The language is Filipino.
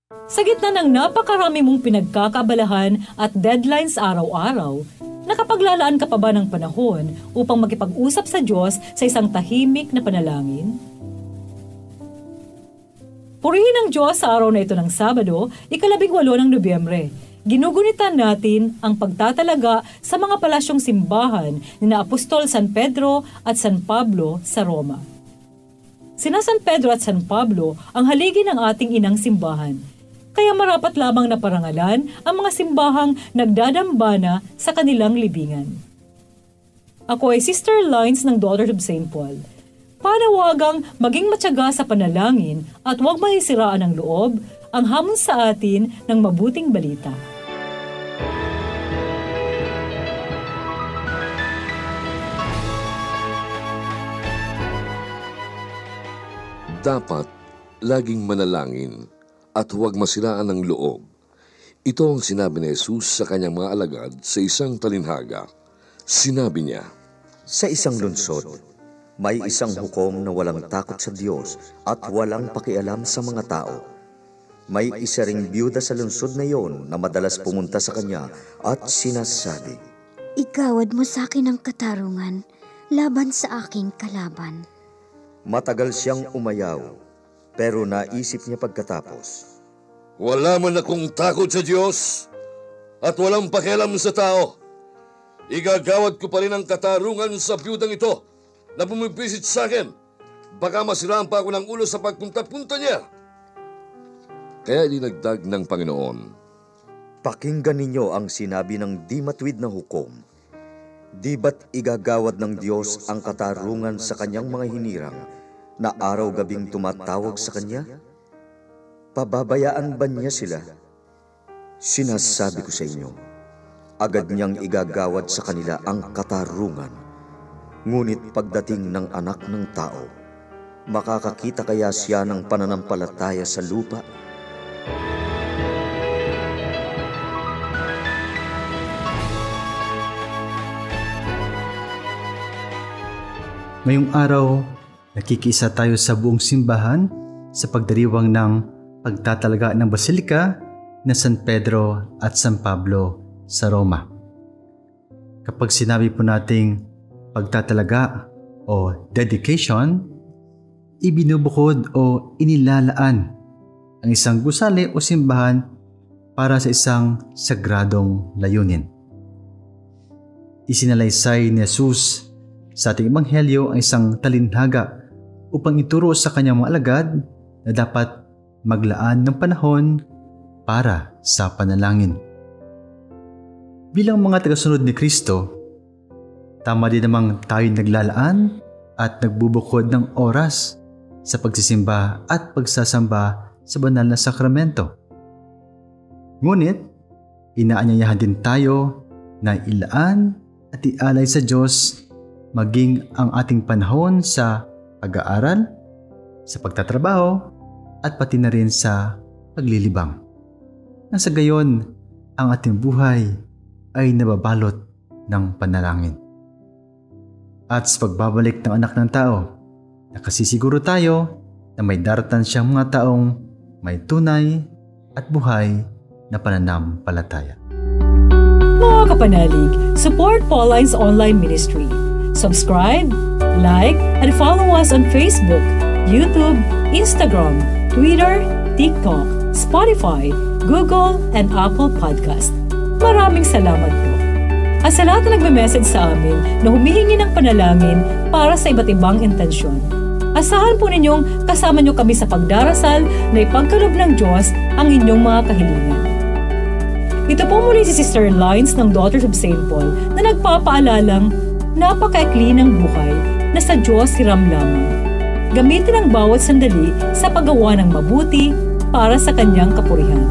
Sa gitna ng napakarami mong pinagkakabalahan at deadlines araw-araw, nakapaglalaan ka pa ba ng panahon upang makipag-usap sa Diyos sa isang tahimik na panalangin? Purihin ang Diyos sa araw na ito ng Sabado, 18 ng Nobyembre. Ginugunitan natin ang pagtatalaga sa mga palasyong simbahan ni na Apostol San Pedro at San Pablo sa Roma. Sina San Pedro at San Pablo ang haligi ng ating inang simbahan. Kaya marapat lamang na parangalan ang mga simbahang nagdadambana sa kanilang libingan. Ako ay Sister Lines ng Daughters of St. Paul. Panawagang maging matyaga sa panalangin at huwag mahisiraan ng loob ang hamon sa atin ng mabuting balita. Dapat laging manalangin at huwag masiraan ng loob. Ito ang sinabi ni Jesus sa kanyang mga alagad sa isang talinhaga. Sinabi niya, "Sa isang lungsod, may isang hukom na walang takot sa Diyos at walang pakialam sa mga tao. May isa ring biyuda sa lungsod na iyon na madalas pumunta sa kanya at sinasabi, 'Igawad mo sa akin ang katarungan laban sa aking kalaban.' Matagal siyang umayaw, pero naisip niya pagkatapos, wala man akong takot sa Diyos at walang pakialam sa tao. Igagawad ko pa rin ang katarungan sa biyudang ito na bumibisit sa akin. Baka masiraan pa ako ng ulo sa pagpunta-punta niya." Kaya dinagdag ng Panginoon, "Pakinggan ninyo ang sinabi ng di matuwid na hukom. Di ba't igagawad ng Diyos ang katarungan sa kanyang mga hinirang na araw-gabing tumatawag sa kanya? Pababayaan ba niya sila? Sinasabi ko sa inyo, agad niyang igagawad sa kanila ang katarungan. Ngunit pagdating ng Anak ng Tao, makakakita kaya siya ng pananampalataya sa lupa?" Ngayong araw, nakikisa tayo sa buong simbahan sa pagdiriwang ng pagtatalaga ng Basilika na San Pedro at San Pablo sa Roma. Kapag sinabi po nating pagtatalaga o dedication, ibinubukod o inilalaan ang isang gusali o simbahan para sa isang sagradong layunin. Isinalaysay ni Jesus sa ating ebanghelyo ang isang talinhaga upang ituro sa kanyang mga alagad na dapat maglaan ng panahon para sa panalangin. Bilang mga tagasunod ni Kristo, tama din namang tayo naglalaan at nagbubukod ng oras sa pagsisimba at pagsasamba sa banal na sakramento. Ngunit, inaanyayahan din tayo na ilaan at ialay sa Diyos maging ang ating panahon sa pag-aaral, sa pagtatrabaho, at pati na rin sa paglilibang. Nang sa gayon, ang ating buhay ay nababalot ng panalangin. At sa pagbabalik ng Anak ng Tao, nakasisiguro tayo na may daratan siyang mga taong may tunay at buhay na pananampalataya. Mga kapanalig, support Pauline's online ministry. Subscribe, like, and follow us on Facebook, YouTube, Instagram, Twitter, TikTok, Spotify, Google, and Apple Podcast. Maraming salamat po. At sa lahat na nagme-message sa amin na humihingi ng panalangin para sa iba't ibang intensyon, asahan po ninyong kasama nyo kami sa pagdarasal na ipagkaloob ng Diyos ang inyong mga kahilingan. Ito po muli si Sister Lines ng Daughters of St. Paul na nagpapaalalang napakaikli ng buhay na sa Diyos hiram lamang. Gamitin ang bawat sandali sa paggawa ng mabuti para sa kanyang kapurihan.